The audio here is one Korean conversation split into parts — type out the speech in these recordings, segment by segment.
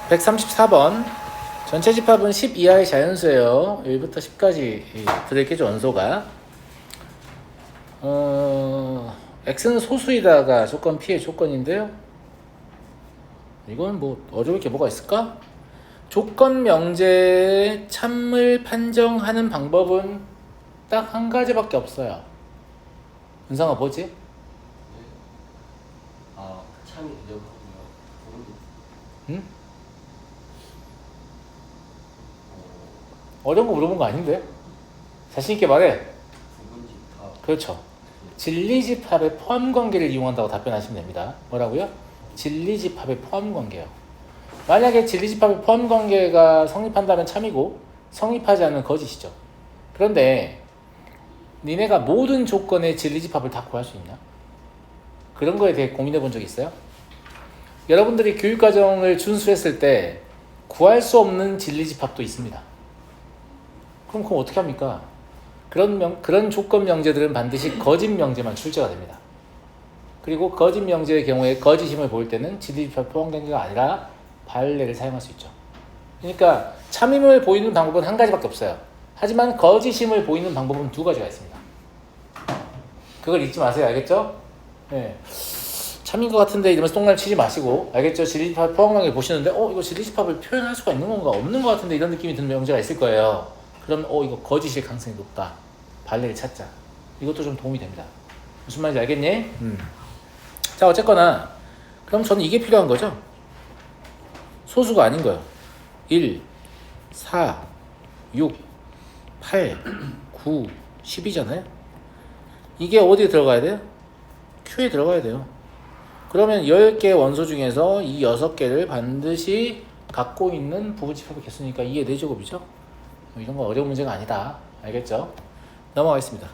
134번. 전체 집합은 10 이하의 자연수예요. 1부터 10까지 들어있겠죠, 원소가. X는 소수이다가 조건 P의 조건인데요. 이건 뭐 어려울 게 뭐가 있을까? 조건 명제의 참을 판정하는 방법은 딱 한 가지밖에 없어요. 은상아 뭐지? 참이 되려고 응? 어려운 거 물어본 거 아닌데? 자신있게 말해. 부분집합. 그렇죠. 진리집합의 포함관계를 이용한다고 답변하시면 됩니다. 뭐라고요? 진리집합의 포함관계요. 만약에 진리집합의 포함관계가 성립한다면 참이고 성립하지 않으면 거짓이죠. 그런데 니네가 모든 조건의 진리집합을 다 구할 수 있냐? 그런 거에 대해 고민해 본 적 있어요? 여러분들이 교육과정을 준수했을 때 구할 수 없는 진리집합도 있습니다. 그럼 어떻게 합니까? 그런 조건 명제들은 반드시 거짓 명제만 출제가 됩니다. 그리고 거짓 명제의 경우에 거짓임을 보일 때는 진리집합 포함관계가 아니라 발레를 사용할 수 있죠. 그러니까 참임을 보이는 방법은 한 가지밖에 없어요. 하지만 거짓임을 보이는 방법은 두 가지가 있습니다. 그걸 잊지 마세요. 알겠죠? 네. 참인 것 같은데 이러면서 똥날 치지 마시고, 알겠죠? 진리집합 포함관계 보시는데 이거 진리집합을 표현할 수가 있는 건가 없는 것 같은데 이런 느낌이 드는 명제가 있을 거예요. 그럼 이거 거짓일 가능성이 높다. 발레를 찾자. 이것도 좀 도움이 됩니다. 무슨 말인지 알겠니? 자, 어쨌거나 그럼 저는 이게 필요한 거죠. 소수가 아닌 거예요. 1, 4, 6, 8, 9, 10이잖아요. 이게 어디에 들어가야 돼요? Q에 들어가야 돼요. 그러면 10개 원소 중에서 이 6개를 반드시 갖고 있는 부분집합의 개수니까 2의 4제곱이죠. 이런 거 어려운 문제가 아니다. 알겠죠? 넘어가겠습니다.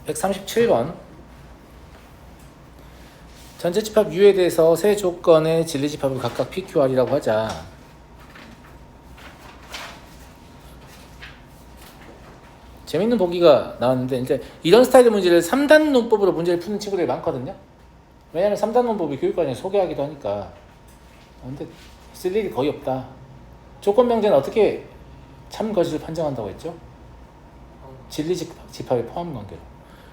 137번. 전체 집합 U에 대해서 세 조건의 진리집합을 각각 PQR이라고 하자. 재밌는 보기가 나왔는데 이제 이런 스타일의 문제를 3단 논법으로 문제를 푸는 친구들이 많거든요. 왜냐하면 3단 논법이 교육과정에 소개하기도 하니까. 근데 쓸 일이 거의 없다. 조건 명제는 어떻게 참 거짓을 판정한다고 했죠? 진리집합의 포함관계로.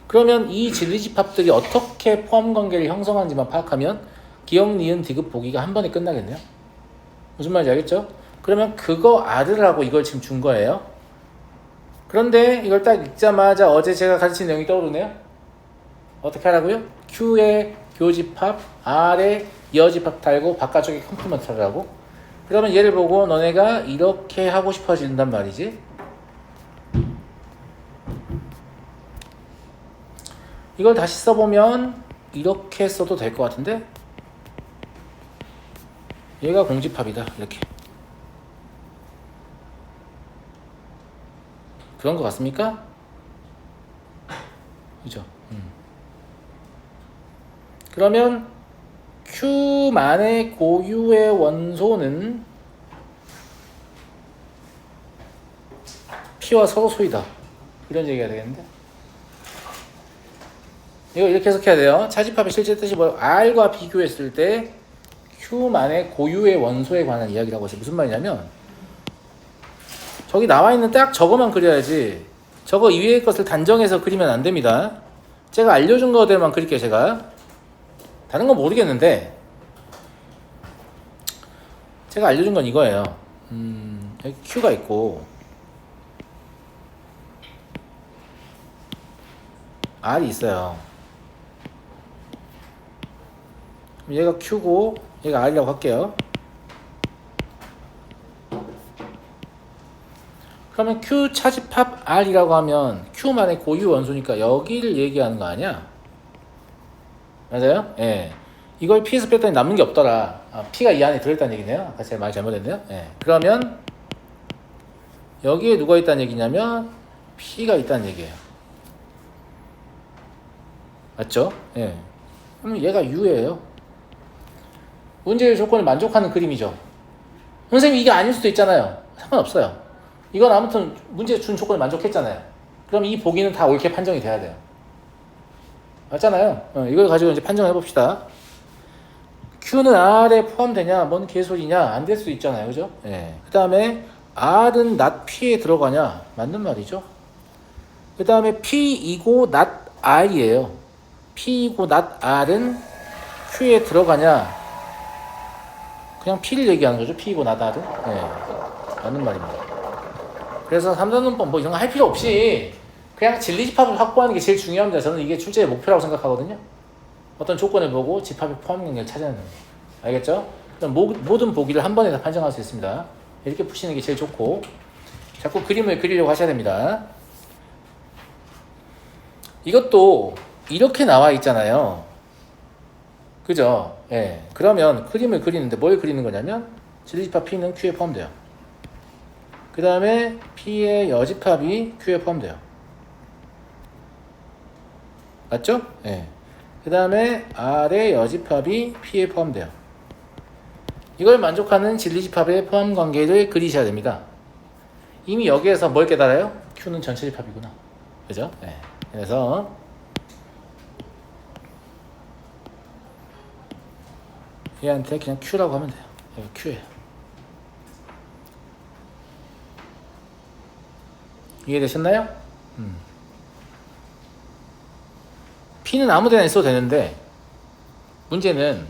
그러면 이 진리집합들이 어떻게 포함관계를 형성하는지만 파악하면 기억, 니은, 디귿 보기가 한 번에 끝나겠네요. 무슨 말인지 알겠죠? 그러면 그거 알으라고 이걸 지금 준 거예요. 그런데 이걸 딱 읽자마자 어제 제가 가르친 내용이 떠오르네요. 어떻게 하라고요? Q의 교집합, R의 이어집합 달고 바깥쪽에 컴플리먼트라고. 그러면 얘를 보고 너네가 이렇게 하고 싶어진단 말이지. 이걸 다시 써보면 이렇게 써도 될 것 같은데, 얘가 공집합이다. 이렇게. 그런 것 같습니까? 그죠? 그러면 Q만의 고유의 원소는 P와 서로소이다. 이런 얘기가 되겠는데, 이거 이렇게 해석해야 돼요. 차집합의 실제 뜻이 뭐예요? R과 비교했을 때 Q만의 고유의 원소에 관한 이야기라고 해서 무슨 말이냐면, 저기 나와 있는 딱 저거만 그려야지 저거 이외의 것을 단정해서 그리면 안 됩니다. 제가 알려준 거들만 그릴게요. 제가 다른 건 모르겠는데 제가 알려준 건 이거예요. 여기 Q가 있고 R이 있어요. 얘가 Q고 얘가 R이라고 할게요. 그러면 Q 차집합 R이라고 하면 Q만의 고유 원소니까 여기를 얘기하는 거 아니야? 맞아요? 예. 이걸 P에서 뺐더니 남는 게 없더라. P가 이 안에 들어있다는 얘기네요. 아까 제가 말 잘못했네요. 예. 그러면 여기에 누가 있다는 얘기냐면 P가 있다는 얘기예요. 맞죠? 예. 그럼 얘가 U예요. 문제의 조건을 만족하는 그림이죠. 선생님 이게 아닐 수도 있잖아요. 상관없어요. 이건 아무튼 문제 준 조건을 만족했잖아요. 그럼 이 보기는 다 옳게 판정이 돼야 돼요. 맞잖아요. 이걸 가지고 이제 판정해 봅시다. Q는 R에 포함되냐? 뭔 개소리냐? 안 될 수도 있잖아요. 그죠? 예. 그 다음에 R은 not P에 들어가냐? 맞는 말이죠. 그 다음에 P이고 not R이에요. P이고 not R은 Q에 들어가냐? 그냥 P를 얘기하는 거죠. P이고 not R은. 예. 맞는 말입니다. 그래서 3단원법 뭐 이런 거 할 필요 없이 그냥 진리집합을 확보하는 게 제일 중요합니다. 저는 이게 출제의 목표라고 생각하거든요. 어떤 조건을 보고 집합의 포함 관계를 찾아내는 거예요. 알겠죠? 그럼 모든 보기를 한 번에 다 판정할 수 있습니다. 이렇게 푸시는 게 제일 좋고 자꾸 그림을 그리려고 하셔야 됩니다. 이것도 이렇게 나와 있잖아요. 그죠? 예. 그러면 그림을 그리는데 뭘 그리는 거냐면 진리집합 P는 Q에 포함돼요. 그 다음에 P의 여집합이 Q에 포함돼요. 맞죠? 예. 그 다음에 R의 여집합이 P에 포함돼요. 이걸 만족하는 진리집합의 포함 관계를 그리셔야 됩니다. 이미 여기에서 뭘 깨달아요? Q는 전체 집합이구나. 그죠? 예. 그래서 얘한테 그냥 Q라고 하면 돼요. 이거 Q예요. 이해되셨나요? P는 아무데나 있어도 되는데 문제는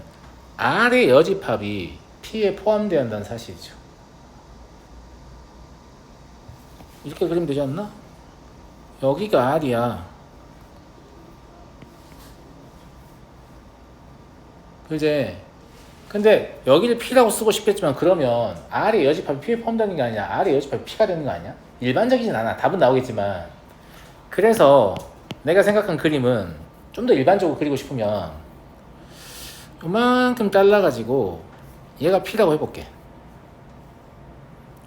R의 여집합이 P에 포함되어야 한다는 사실이죠. 이렇게 그리면 되지 않나? 여기가 R이야. 그제? 근데 여기를 P라고 쓰고 싶겠지만 그러면 R의 여집합이 P에 포함되는 게 아니야. R의 여집합이 P가 되는 거 아니야? 일반적이진 않아. 답은 나오겠지만. 그래서 내가 생각한 그림은 좀 더 일반적으로 그리고 싶으면 요만큼 잘라가지고 얘가 P라고 해볼게.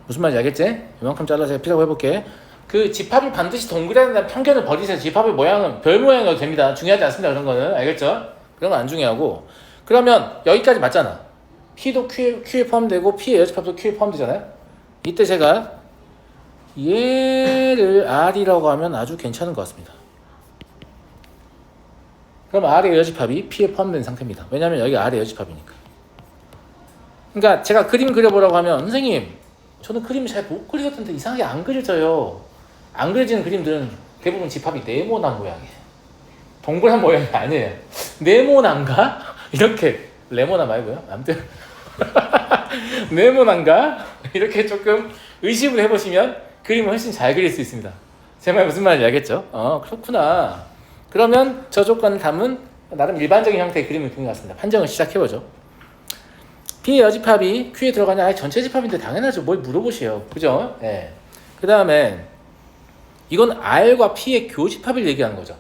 무슨 말인지 알겠지? 요만큼 잘라서 P라고 해볼게. 그 집합이 반드시 동그라야 된다는 편견을 버리세요. 집합의 모양은 별 모양이어도 됩니다. 중요하지 않습니다. 그런 거는. 알겠죠? 그런 건 안 중요하고. 그러면 여기까지 맞잖아. P도 Q에 포함되고 P의 여집합도 Q에 포함되잖아요. 이때 제가 얘를 R이라고 하면 아주 괜찮은 것 같습니다. 그럼 R의 여집합이 P에 포함된 상태입니다. 왜냐하면 여기가 R의 여집합이니까. 그러니까 제가 그림 그려보라고 하면 선생님 저는 그림을 잘 못 그리겠던데 이상하게 안 그려져요. 안 그려지는 그림들은 대부분 집합이 네모난 모양이에요. 동그란 모양이 아니에요. 네모난가? 이렇게 레모나 말고요. 아무튼 네모난가? 이렇게 조금 의심을 해보시면 그림을 훨씬 잘 그릴 수 있습니다. 제 말 무슨 말인지 알겠죠? 그렇구나. 그러면 저 조건을 담은 나름 일반적인 형태의 그림을 그린 것 같습니다. 판정을 시작해보죠. P의 여집합이 Q에 들어가냐? 아니, 전체 집합인데 당연하죠. 뭘 물어보세요. 그죠? 예. 그 다음에 이건 R과 P의 교집합을 얘기하는 거죠.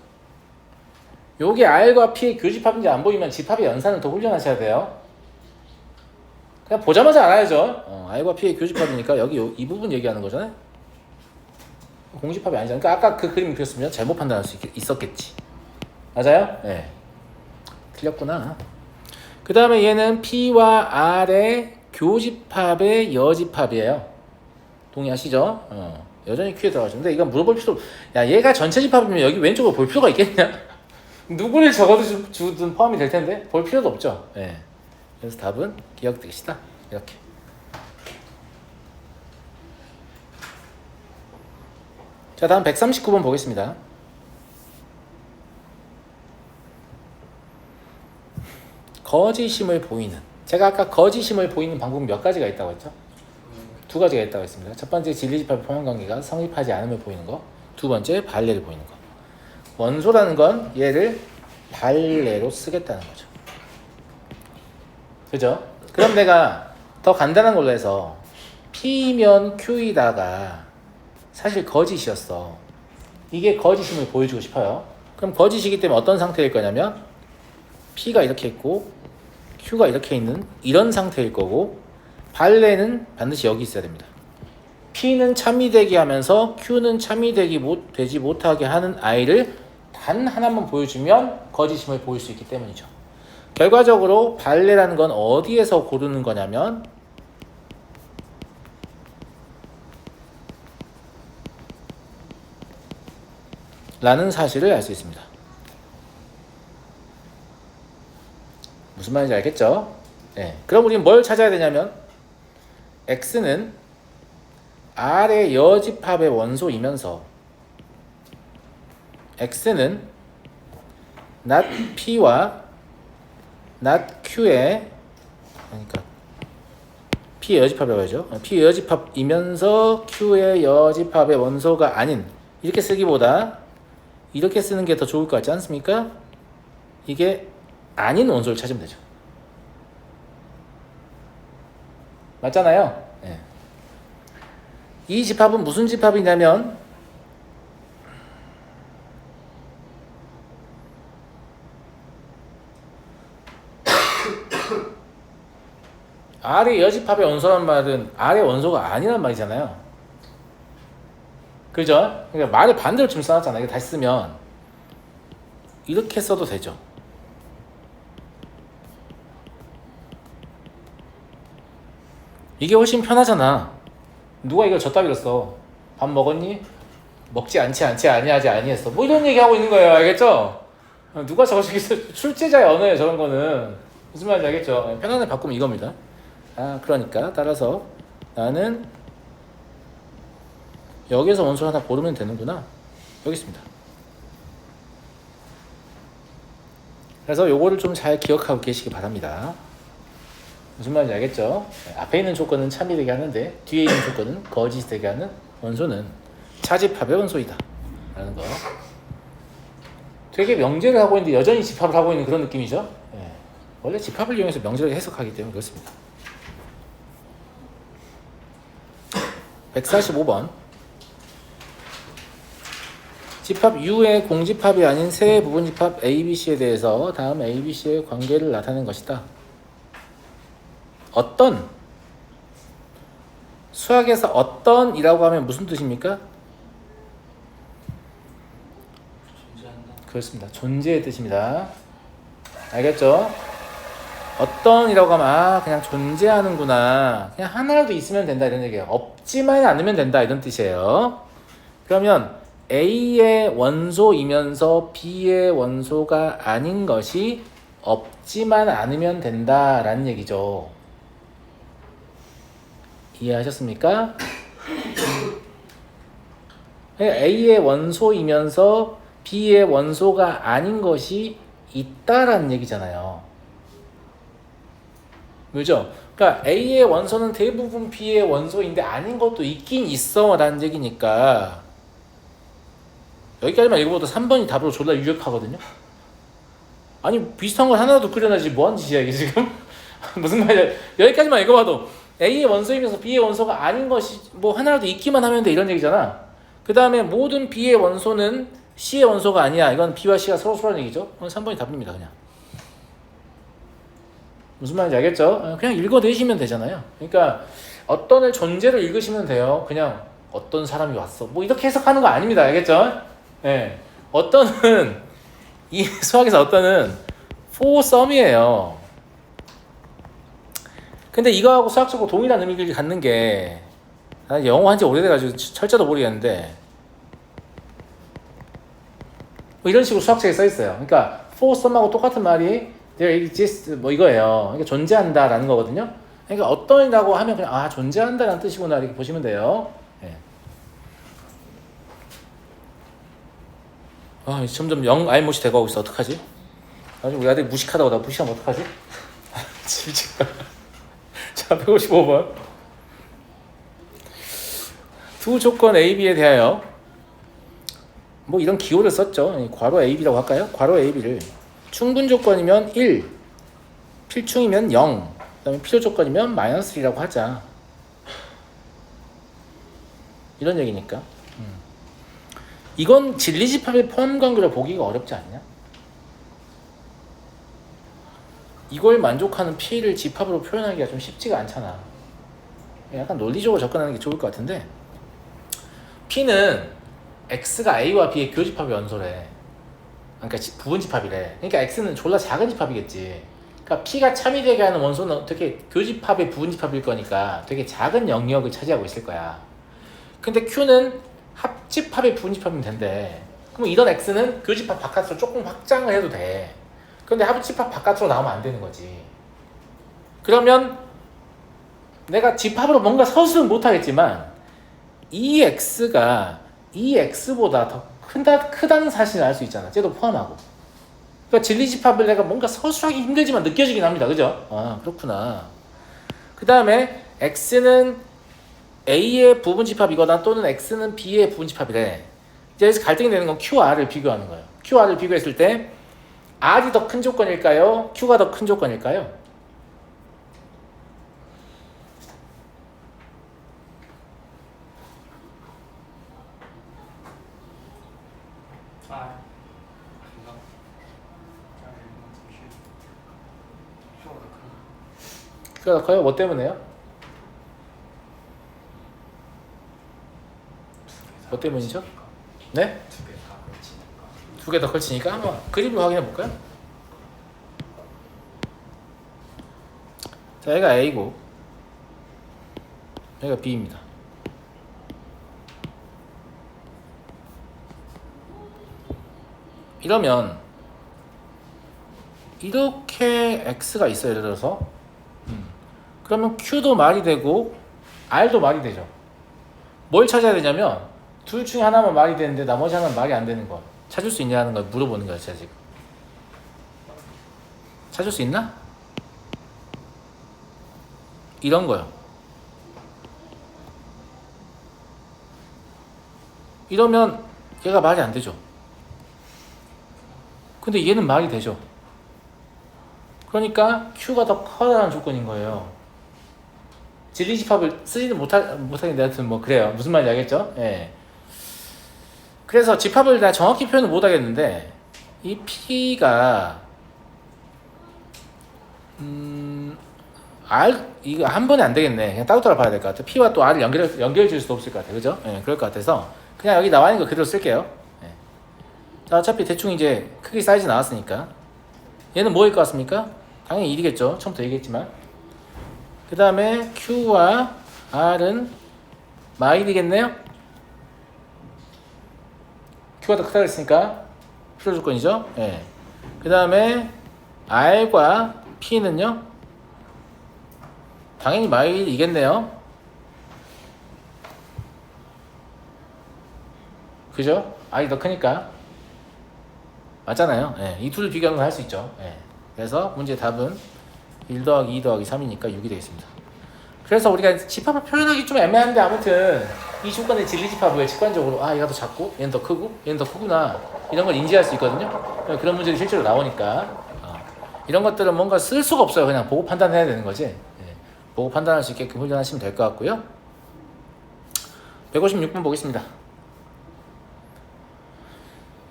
요게 R과 P의 교집합인지 안 보이면 집합의 연산을 더 훈련하셔야 돼요. 그냥 보자마자 알아야죠. R과 P의 교집합이니까 여기 이 부분 얘기하는 거잖아요. 공집합이 아니잖아요. 그러니까 아까 그 그림을 그렸으면 잘못 판단할 수 있었겠지. 맞아요? 네. 틀렸구나. 그 다음에 얘는 P와 R의 교집합의 여집합이에요. 동의하시죠? 여전히 Q에 들어가죠. 근데 이건 물어볼 필요 야 얘가 전체 집합이면 여기 왼쪽으로 볼 필요가 있겠냐? 누구를 적어주든 포함이 될 텐데 볼 필요도 없죠. 네. 그래서 답은 기억되시다. 이렇게. 자, 다음 139번 보겠습니다. 거짓임을 보이는. 제가 아까 거짓임을 보이는 방법이 몇 가지가 있다고 했죠? 두 가지가 있다고 했습니다. 첫 번째 진리집합의 포함관계가 성립하지 않음을 보이는 거. 두 번째 발레를 보이는 거. 원소라는 건 얘를 발레로 쓰겠다는 거죠. 그죠? 그럼 내가 더 간단한 걸로 해서 P면 Q이다가 사실 거짓이었어. 이게 거짓임을 보여주고 싶어요. 그럼 거짓이기 때문에 어떤 상태일 거냐면 P가 이렇게 있고 Q가 이렇게 있는 이런 상태일 거고 발레는 반드시 여기 있어야 됩니다. P는 참이되게 하면서 Q는 되지 못하게 하는 I를 단 하나만 보여주면 거짓임을 보일 수 있기 때문이죠. 결과적으로 발레라는 건 어디에서 고르는 거냐면 라는 사실을 알 수 있습니다. 무슨 말인지 알겠죠? 네. 그럼 우리는 뭘 찾아야 되냐면 x는 R의 여집합의 원소이면서 x는 not P와 not Q의 그러니까 P의 여집합이라고 하죠. P의 여집합이면서 Q의 여집합의 원소가 아닌 이렇게 쓰기보다 이렇게 쓰는 게 더 좋을 것 같지 않습니까? 이게 아닌 원소를 찾으면 되죠. 맞잖아요. 네. 이 집합은 무슨 집합이냐면 R의 여집합의 원소란 말은 R의 원소가 아니란 말이잖아요. 그죠? 그러니까 말의 반대로 지금 써놨잖아요. 이거 다시 쓰면 이렇게 써도 되죠. 이게 훨씬 편하잖아. 누가 이걸 저따위로 써? 밥 먹었니? 먹지 않지 아니하지 아니했어. 뭐 이런 얘기 하고 있는 거예요. 알겠죠? 누가 저거 출제자의 언어예요. 저런 거는 무슨 말인지 알겠죠? 편안하게 바꾸면 이겁니다. 그러니까 따라서 나는 여기에서 원소 하나 고르면 되는구나. 여기 있습니다. 그래서 요거를 좀 잘 기억하고 계시기 바랍니다. 무슨 말인지 알겠죠? 앞에 있는 조건은 참이되게 하는데 뒤에 있는 조건은 거짓되게 하는 원소는 차집합의 원소이다 라는 거. 되게 명제를 하고 있는데 여전히 집합을 하고 있는 그런 느낌이죠. 원래 집합을 이용해서 명제를 해석하기 때문에 그렇습니다. 145번 집합 U의 공집합이 아닌 세 부분집합 ABC에 대해서 다음 ABC의 관계를 나타낸 것이다. 어떤 수학에서 어떤이라고 하면 무슨 뜻입니까? 존재한다. 그렇습니다. 존재의 뜻입니다. 알겠죠? 어떤이라고 하면 그냥 존재하는구나. 그냥 하나라도 있으면 된다 이런 얘기예요. 없지만 않으면 된다 이런 뜻이에요. 그러면 A의 원소이면서 B의 원소가 아닌 것이 없지만 않으면 된다라는 얘기죠. 이해하셨습니까? A의 원소이면서 B의 원소가 아닌 것이 있다라는 얘기잖아요. 그죠? 그러니까 A의 원소는 대부분 B의 원소인데 아닌 것도 있긴 있어 라는 얘기니까 여기까지만 읽어봐도 3번이 답으로 졸라 유력하거든요. 아니 비슷한 걸 하나도 그려놔야지 뭐하는 짓이야 이게 지금. 무슨 말이야. 여기까지만 읽어봐도 A의 원소이면서 B의 원소가 아닌 것이 뭐 하나라도 있기만 하면 돼 이런 얘기잖아. 그 다음에 모든 B의 원소는 C의 원소가 아니야. 이건 B와 C가 서로라는 얘기죠. 3번이 답입니다 그냥. 무슨 말인지 알겠죠? 그냥 읽어내시면 되잖아요. 그러니까 어떤을 존재로 읽으시면 돼요. 그냥 어떤 사람이 왔어 뭐 이렇게 해석하는 거 아닙니다. 알겠죠? 네. 어떤은 이 수학에서 어떤은 for some이에요. 근데 이거하고 수학적으로 동일한 의미를 갖는 게 나는 영어 한지 오래돼가지고 철자도 모르겠는데 뭐 이런 식으로 수학책에 써있어요. 그러니까 for some하고 똑같은 말이 there exists 뭐 이거예요. 그러니까 존재한다라는 거거든요. 그러니까 어떤이라고 하면 그냥 존재한다라는 뜻이구나 이렇게 보시면 돼요. 네. 점점 영 알못이 돼가고 있어. 어떡하지? 우리 아들 무식하다고 나 무시하면 어떡하지? 진짜. 자, 155번. 두 조건 A, B에 대하여 뭐 이런 기호를 썼죠. 괄호 A, B라고 할까요? 괄호 A, B를 충분 조건이면 1, 필충이면 0, 그 다음에 필요 조건이면 -1이라고 하자. 이런 얘기니까. 이건 진리집합의 포함관계를 보기가 어렵지 않냐? 이걸 만족하는 P를 집합으로 표현하기가 좀 쉽지가 않잖아. 약간 논리적으로 접근하는 게 좋을 것 같은데 P는 X가 A와 B의 교집합의 원소래. 그러니까 부분집합이래. 그러니까 X는 졸라 작은 집합이겠지. 그러니까 P가 참이 되게 하는 원소는 되게 교집합의 부분집합일 거니까 되게 작은 영역을 차지하고 있을 거야. 근데 Q는 합집합의 부분집합이면 된대. 그럼 이런 X는 교집합 바깥으로 조금 확장을 해도 돼. 근데 합집합 바깥으로 나오면 안 되는 거지. 그러면 내가 집합으로 뭔가 서술은 못하겠지만 이 x가 이 x보다 더 크다는 사실을 알 수 있잖아. 쟤도 포함하고. 그러니까 진리집합을 내가 뭔가 서술하기 힘들지만 느껴지긴 합니다. 그죠? 아, 그렇구나. 그 다음에 x는 a의 부분집합이거나 또는 x는 b의 부분집합이래. 이제 여기서 갈등이 되는 건 qr을 비교하는 거예요. qr을 비교했을 때 r이 더 큰 조건일까요? q가 더 큰 조건일까요? 아, 이거. 쇼가 더 q가 더 커요? 뭐 때문에요? 뭐 때문이죠? 네? 두개다 걸치니까. 두 개 더 걸치니까 한번 그림을 확인해 볼까요? 자, 얘가 A고 얘가 B입니다. 이러면 이렇게 X가 있어요. 예를 들어서 그러면 Q도 말이 되고 R도 말이 되죠. 뭘 찾아야 되냐면 둘 중에 하나만 말이 되는데 나머지 하나는 말이 안 되는 거 찾을 수 있냐는 걸 물어보는 거예요. 제가 지금 찾을 수 있나? 이런 거요. 이러면 얘가 말이 안 되죠. 근데 얘는 말이 되죠. 그러니까 Q가 더 커다란 조건인 거예요. 진리집합을 쓰지는 못하겠는데 하여튼 뭐 그래요. 무슨 말인지 알겠죠? 예. 그래서 집합을 내가 정확히 표현을 못하겠는데 이 P가 R 이거 한 번에 안 되겠네. 그냥 따로따로 봐야 될 것 같아. P와 또 R을 연결해 줄 수도 없을 것 같아. 그죠? 예, 그럴 것 같아서 그냥 여기 나와 있는 거 그대로 쓸게요. 예. 자, 어차피 대충 이제 크기 사이즈 나왔으니까 얘는 뭐일 것 같습니까? 당연히 1이겠죠. 처음부터 얘기했지만 그 다음에 Q와 R은 마일이겠네요. Q가 더 크다고 했으니까 필요 조건이죠. 예. 그 다음에 R과 P는요 당연히 마일이겠네요. 그죠? R이 더 크니까 맞잖아요. 예. 이 둘을 비교하면 할 수 있죠. 예. 그래서 문제 답은 1 더하기 2 더하기 3이니까 6이 되겠습니다. 그래서 우리가 집합을 표현하기 좀 애매한데 아무튼 이 조건의 진리집합을 직관적으로 얘가 더 작고 얘는 더 크고 얘는 더 크구나 이런 걸 인지할 수 있거든요. 그런 문제들이 실제로 나오니까 이런 것들은 뭔가 쓸 수가 없어요. 그냥 보고 판단해야 되는 거지. 예. 보고 판단할 수 있게끔 훈련하시면 될 것 같고요. 156번 보겠습니다.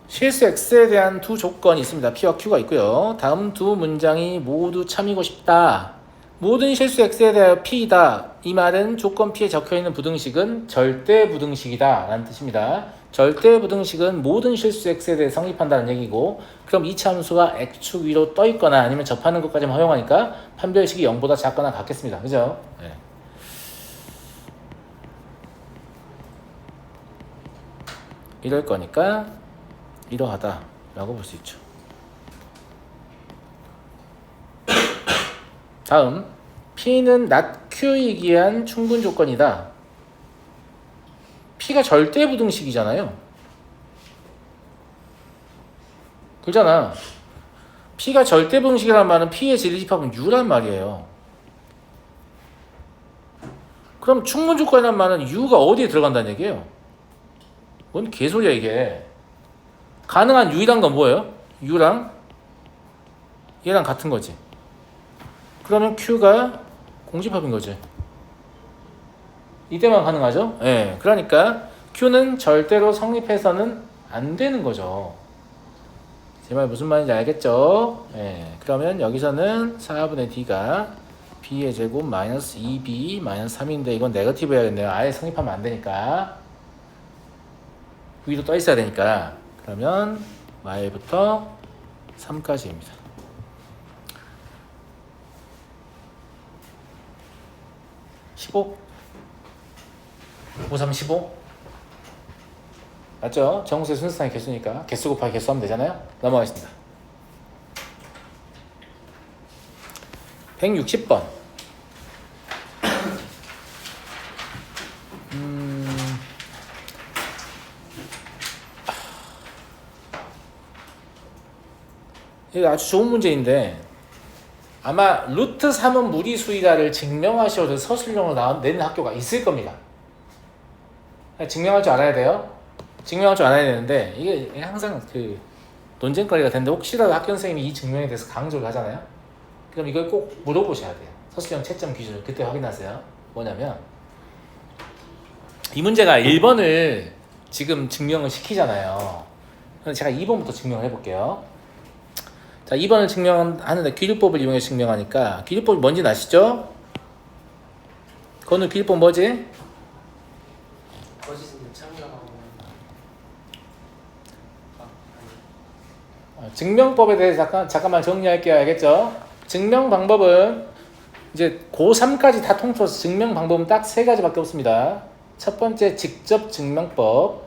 실수 X에 대한 두 조건이 있습니다. P와 Q가 있고요. 다음 두 문장이 모두 참이고 싶다. 모든 실수 X에 대하여 P이다. 이 말은 조건 P에 적혀있는 부등식은 절대 부등식이다 라는 뜻입니다. 절대 부등식은 모든 실수 X에 대해 성립한다는 얘기고 그럼 이 참수가 X축 위로 떠 있거나 아니면 접하는 것까지만 허용하니까 판별식이 0보다 작거나 같겠습니다. 그죠? 네. 이럴 거니까 이러하다 라고 볼 수 있죠. 다음 P는 not Q이기한 충분 조건이다. P가 절대 부등식이잖아요. 그잖아. P가 절대 부등식이란 말은 P의 진리집합은 U란 말이에요. 그럼 충분 조건이란 말은 U가 어디에 들어간다는 얘기예요? 뭔 개소리야 이게. 가능한 U이란 건 뭐예요? U랑 얘랑 같은 거지. 그러면 Q가 공집합인 거지. 이때만 가능하죠? 예. 그러니까 Q는 절대로 성립해서는 안 되는 거죠. 제 말 무슨 말인지 알겠죠? 예. 그러면 여기서는 4분의 D가 B의 제곱 마이너스 2B 마이너스 3인데 이건 네거티브 해야겠네요. 아예 성립하면 안 되니까. 위로 떠 있어야 되니까. 그러면 Y부터 3까지입니다. 15? 5, 3, 15? 맞죠? 정수의 순수상의 개수니까 개수 곱하기 개수 하면 되잖아요? 넘어가겠습니다. 160번 이거 아주 좋은 문제인데 아마 루트 3은 무리수이다를 증명하셔도 서술형으로 내는 학교가 있을 겁니다. 증명할 줄 알아야 돼요. 증명할 줄 알아야 되는데 이게 항상 그 논쟁거리가 되는데 혹시라도 학교 선생님이 이 증명에 대해서 강조를 하잖아요. 그럼 이걸 꼭 물어보셔야 돼요. 서술형 채점 기준을 그때 확인하세요. 뭐냐면 이 문제가 1번을 지금 증명을 시키잖아요. 그래서 제가 2번부터 증명을 해볼게요. 자, 2번을 증명하는데 귀류법을 이용해 증명하니까 귀류법이 뭔지 아시죠? 건우 귀류법 뭐지? 거짓은 참여하고 증명법에 대해서 잠깐만 정리할게요. 알겠죠? 증명 방법은 이제 고3까지 다 통틀어서 증명 방법은 딱 세 가지밖에 없습니다. 첫 번째 직접 증명법,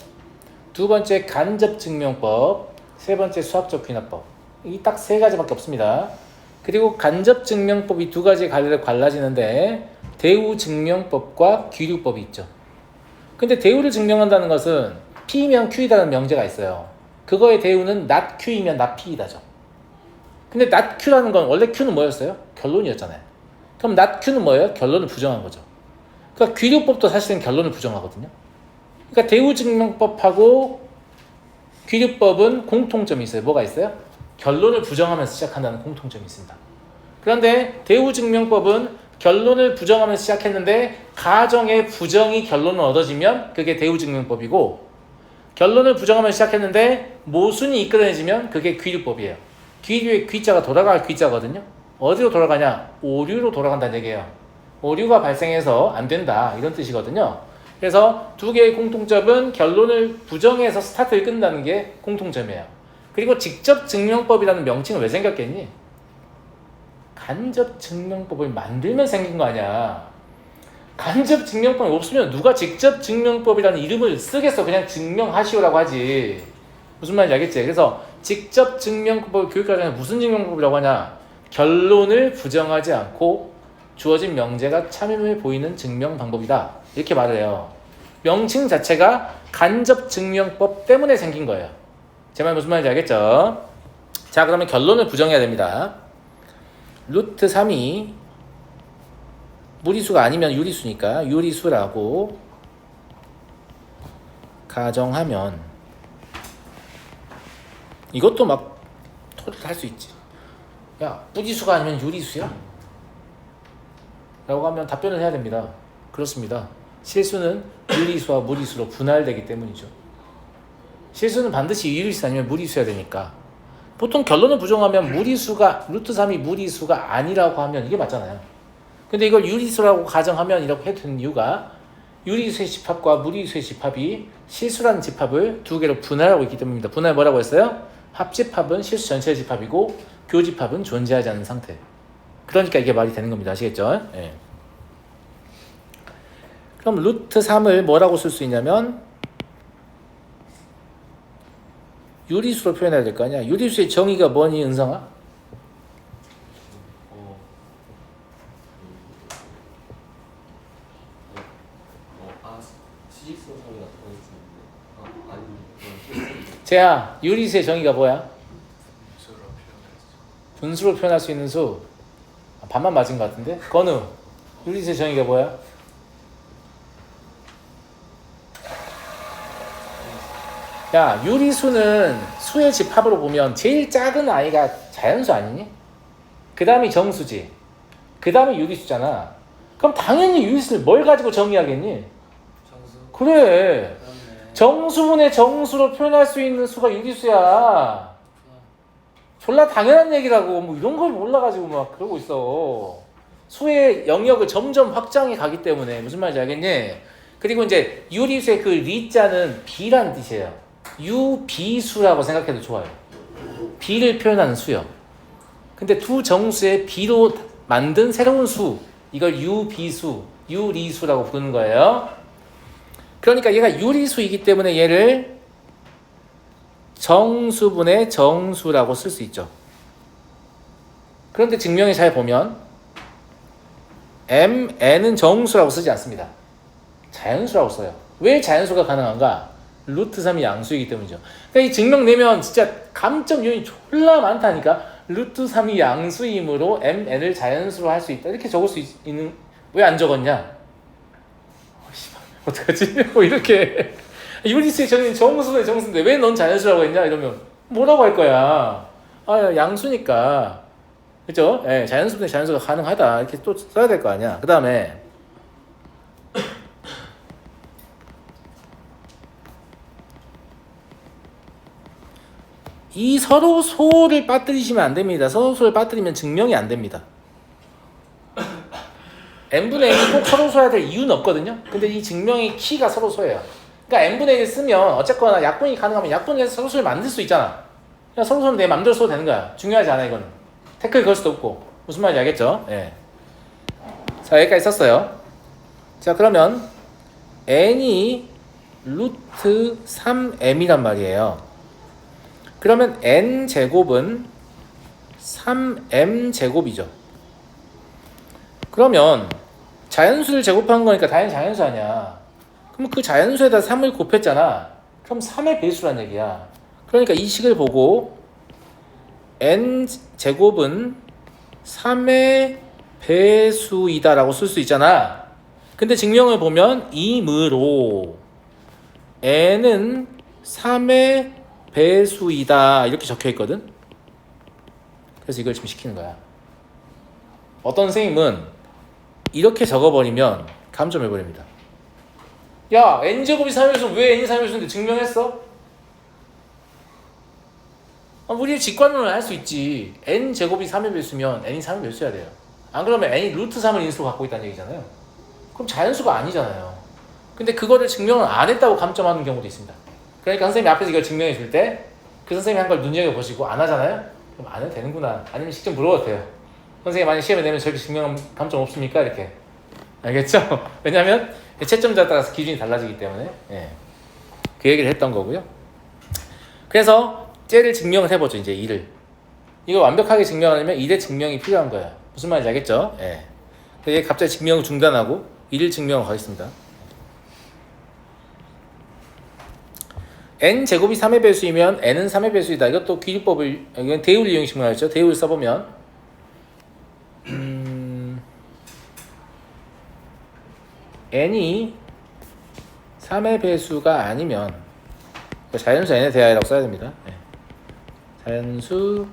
두 번째 간접 증명법, 세 번째 수학적 귀납법. 이 딱 세 가지밖에 없습니다. 그리고 간접 증명법이 두 가지 갈라지는데 대우 증명법과 귀류법이 있죠. 근데 대우를 증명한다는 것은 P면 Q이다는 명제가 있어요. 그거의 대우는 not Q이면 not P이다죠. 근데 not Q라는 건 원래 Q는 뭐였어요? 결론이었잖아요. 그럼 not Q는 뭐예요? 결론을 부정한 거죠. 그러니까 귀류법도 사실은 결론을 부정하거든요. 그러니까 대우 증명법하고 귀류법은 공통점이 있어요. 뭐가 있어요? 결론을 부정하면서 시작한다는 공통점이 있습니다. 그런데 대우 증명법은 결론을 부정하면서 시작했는데 가정의 부정이 결론을 얻어지면 그게 대우 증명법이고, 결론을 부정하면서 시작했는데 모순이 이끌어내지면 그게 귀류법이에요. 귀류의 귀자가 돌아갈 귀자거든요. 어디로 돌아가냐? 오류로 돌아간다는 얘기예요. 오류가 발생해서 안 된다 이런 뜻이거든요. 그래서 두 개의 공통점은 결론을 부정해서 스타트를 끈다는 게 공통점이에요. 그리고 직접 증명법이라는 명칭은 왜 생겼겠니? 간접 증명법을 만들면 생긴 거 아니야. 간접 증명법이 없으면 누가 직접 증명법이라는 이름을 쓰겠어. 그냥 증명하시오라고 하지. 무슨 말인지 알겠지? 그래서 직접 증명법을 교육과정에 무슨 증명법이라고 하냐? 결론을 부정하지 않고 주어진 명제가 참임해 보이는 증명 방법이다. 이렇게 말을 해요. 명칭 자체가 간접 증명법 때문에 생긴 거예요. 제 말 무슨 말인지 알겠죠? 자, 그러면 결론을 부정해야 됩니다. 루트 3이 무리수가 아니면 유리수니까 유리수라고 가정하면 이것도 막 토를 할 수 있지. 야, 무리수가 아니면 유리수야? 라고 하면 답변을 해야 됩니다. 그렇습니다. 실수는 유리수와 무리수로 분할되기 때문이죠. 실수는 반드시 유리수 아니면 무리수여야 되니까. 보통 결론을 부정하면 무리수가 루트 3이 무리수가 아니라고 하면 이게 맞잖아요. 근데 이걸 유리수라고 가정하면 이렇게 해도 되는 이유가 유리수의 집합과 무리수의 집합이 실수라는 집합을 두 개로 분할하고 있기 때문입니다. 분할 뭐라고 했어요? 합집합은 실수 전체의 집합이고 교집합은 존재하지 않는 상태. 그러니까 이게 말이 되는 겁니다. 아시겠죠? 네. 그럼 루트 3을 뭐라고 쓸 수 있냐면 유리수로 표현해야 될 거 아니야. 유리수의 정의가 뭐니, 은성아? 수직선상이나 더했었는데 재하, 유리수의 정의가 뭐야? 수로 표현했어. 분수로 표현할 수 있는 수. 반만 맞은 것 같은데? 건우, 유리수의 정의가 뭐야? 야, 유리수는 수의 집합으로 보면 제일 작은 아이가 자연수 아니니? 그 다음이 정수지. 그 다음이 유리수잖아. 그럼 당연히 유리수를 뭘 가지고 정의하겠니? 정수. 그래. 그렇네. 정수분의 정수로 표현할 수 있는 수가 유리수야. 졸라 당연한 얘기라고. 뭐 이런 걸 몰라가지고 막 그러고 있어. 수의 영역을 점점 확장해 가기 때문에. 무슨 말인지 알겠니? 그리고 이제 유리수의 그 리자는 B라는 뜻이에요. 유비수라고 생각해도 좋아요. B를 표현하는 수요. 근데 두 정수의 B로 만든 새로운 수, 이걸 유비수, 유리수라고 부르는 거예요. 그러니까 얘가 유리수이기 때문에 얘를 정수분의 정수라고 쓸 수 있죠. 그런데 증명에 잘 보면 n은 정수라고 쓰지 않습니다. 자연수라고 써요. 왜 자연수가 가능한가? 루트 3이 양수이기 때문이죠. 그러니까 이 증명 내면 진짜 감점 요인이 졸라 많다니까. 루트 3이 양수이므로 mn을 자연수로 할 수 있다. 이렇게 적을 수 있는 왜 안 적었냐? 어떡하지? 뭐 이렇게 유리수의 정수인데 왜 넌 자연수라고 했냐? 이러면 뭐라고 할 거야? 아 양수니까 그죠? 예, 자연수분의 자연수가 가능하다 이렇게 또 써야 될 거 아니야. 그 다음에 이 서로 소를 빠뜨리시면 안 됩니다. 서로 소를 빠뜨리면 증명이 안 됩니다. n분의 n이 꼭 서로 소해야 될 이유는 없거든요. 근데 이 증명의 키가 서로 소예요. 그러니까 n분의 1을 쓰면 어쨌거나 약분이 가능하면 약분해서 서로 소를 만들 수 있잖아. 그냥 서로 소는 내 맘대로 써도 되는 거야. 중요하지 않아 이거는. 태클 걸 수도 없고. 무슨 말인지 알겠죠? 예. 자 여기까지 썼어요. 자 그러면 n이 루트 3m이란 말이에요. 그러면 n제곱은 3m제곱이죠. 그러면 자연수를 제곱한 거니까 당연히 자연수 아니야. 그럼 그 자연수에다 3을 곱했잖아. 그럼 3의 배수란 얘기야. 그러니까 이 식을 보고 n제곱은 3의 배수이다 라고 쓸 수 있잖아. 근데 증명을 보면 이므로 n은 3의 배수이다 이렇게 적혀 있거든. 그래서 이걸 지금 시키는 거야. 어떤 선생님은 이렇게 적어버리면 감점해버립니다. 야 n제곱이 3배수 왜 n이 3배수인데 증명했어? 우리 직관론을 할 수 있지. n제곱이 3의 배수면 n이 3의 배수여야 돼요. 안 그러면 n이 루트 3을 인수로 갖고 있다는 얘기잖아요. 그럼 자연수가 아니잖아요. 근데 그거를 증명을 안 했다고 감점하는 경우도 있습니다. 그러니까 선생님이 앞에서 이걸 증명해 줄 때 그 선생님이 한 걸 눈여겨보시고 안 하잖아요? 그럼 안 해도 되는구나. 아니면 직접 물어봐도 돼요. 선생님 만약 시험에 내면 저렇게 증명 감점 없습니까? 이렇게. 알겠죠? 왜냐면 채점자에 따라서 기준이 달라지기 때문에 예. 그 얘기를 했던 거고요. 그래서 쟤를 증명을 해보죠. 이제 2를. 이걸 완벽하게 증명하려면 2의 증명이 필요한 거예요. 무슨 말인지 알겠죠? 예. 그래서 갑자기 증명을 중단하고 2를 증명을 가겠습니다. n제곱이 3의 배수이면 n은 3의 배수이다. 이것도 기준법을 이건 대우를 이용해 증명하죠. 대우를 써보면 n이 3의 배수가 아니면 자연수 n에 대하여라고 써야 됩니다. 네. 자연수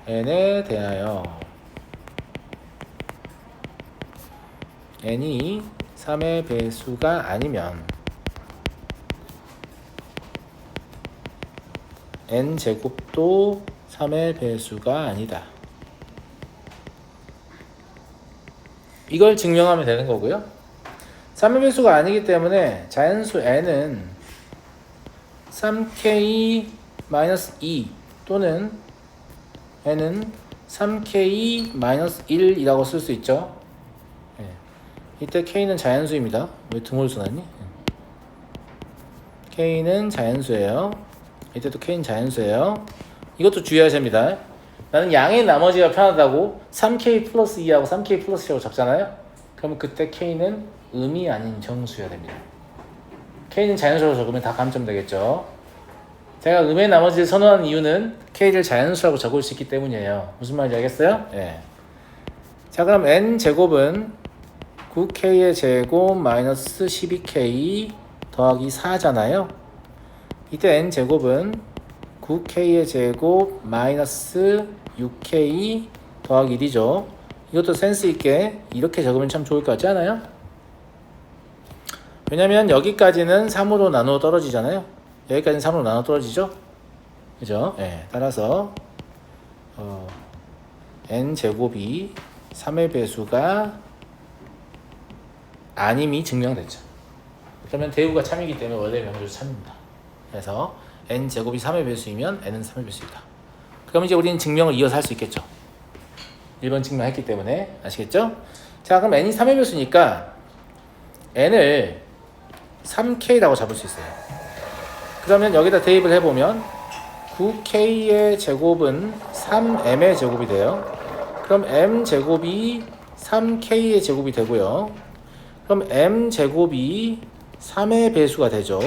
n에 대하여 n이 3의 배수가 아니면 n제곱도 3의 배수가 아니다. 이걸 증명하면 되는 거고요. 3의 배수가 아니기 때문에 자연수 n은 3k-2 또는 n은 3k-1이라고 쓸 수 있죠. 네. 이때 k는 자연수입니다. 왜 등홀수 나니? k는 자연수예요. 이때도 k는 자연수예요. 이것도 주의하셔야 합니다. 나는 양의 나머지가 편하다고 3k 플러스 2하고 3k 플러스 2라고 적잖아요. 그러면 그때 k는 음이 아닌 정수여야 됩니다. k는 자연수로 적으면 다 감점되겠죠. 제가 음의 나머지를 선호하는 이유는 k를 자연수라고 적을 수 있기 때문이에요. 무슨 말인지 알겠어요? 예. 자 그럼 n제곱은 9k의 제곱 마이너스 12k 더하기 4잖아요. 이때 n제곱은 9k의 제곱 마이너스 6k 더하기 1이죠. 이것도 센스 있게 이렇게 적으면 참 좋을 것 같지 않아요? 왜냐면 여기까지는 3으로 나누어 떨어지잖아요. 여기까지는 3으로 나누어 떨어지죠? 그죠? 네, 따라서 n제곱이 3의 배수가 아님이 증명됐죠. 그러면 대우가 참이기 때문에 원래 명조 참입니다. 그래서 n제곱이 3의 배수이면 n은 3의 배수이다. 그럼 이제 우리는 증명을 이어서 할 수 있겠죠. 1번 증명했기 때문에 아시겠죠? 자 그럼 n이 3의 배수니까 n을 3k라고 잡을 수 있어요. 그러면 여기다 대입을 해보면 9k의 제곱은 3m의 제곱이 돼요. 그럼 m제곱이 3k의 제곱이 되고요. 그럼 m제곱이 3의 배수가 되죠.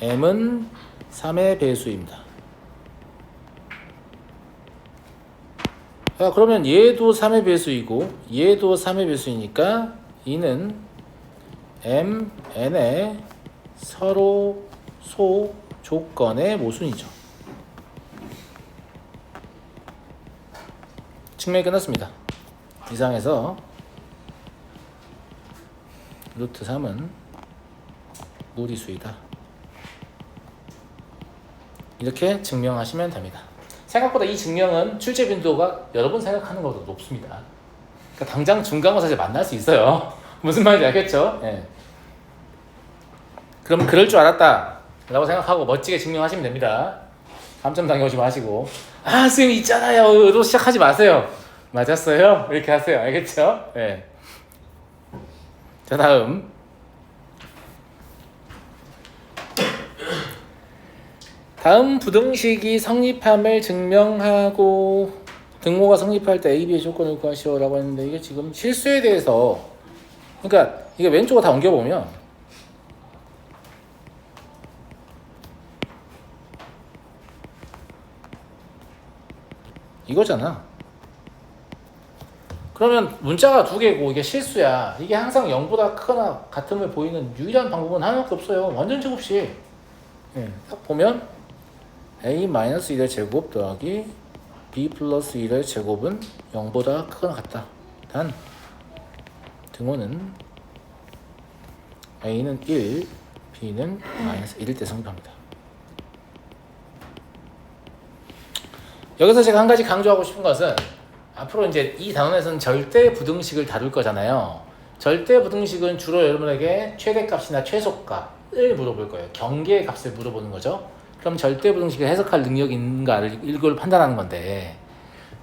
m은 3의 배수입니다. 야, 그러면 얘도 3의 배수이고 얘도 3의 배수이니까 이는 m, n의 서로 소 조건의 모순이죠. 증명이 끝났습니다. 이상해서 루트 3은 무리수이다. 이렇게 증명하시면 됩니다. 생각보다 이 증명은 출제 빈도가 여러분 생각하는 것보다 높습니다. 그러니까 당장 중간고사에서 만날 수 있어요. 무슨 말인지 알겠죠? 예. 그럼 그럴 줄 알았다 라고 생각하고 멋지게 증명하시면 됩니다. 감점 당해오지 마시고 아 선생님 있잖아요 또 시작하지 마세요. 맞았어요? 이렇게 하세요. 알겠죠? 예. 자, 다음 부등식이 성립함을 증명하고 등호가 성립할 때 A, B의 조건을 구하시오라고 했는데 이게 지금 실수에 대해서 그러니까 이게 왼쪽으로 다 옮겨보면 이거잖아. 그러면 문자가 두 개고 이게 실수야. 이게 항상 0보다 크거나 같음을 보이는 유일한 방법은 하나밖에 없어요. 완전 제곱식. 예, 딱 보면 a-1의 제곱 더하기 b 플러스 1의 제곱은 0보다 크거나 같다. 단 등호는 a는 1, b는 마이너스 1일 때 성립합니다. 여기서 제가 한 가지 강조하고 싶은 것은 앞으로 이제 이 단원에서는 절대 부등식을 다룰 거잖아요. 절대 부등식은 주로 여러분에게 최대값이나 최소값을 물어볼 거예요. 경계의 값을 물어보는 거죠. 그럼 절대 부등식을 해석할 능력이 있는가를 이걸 판단하는 건데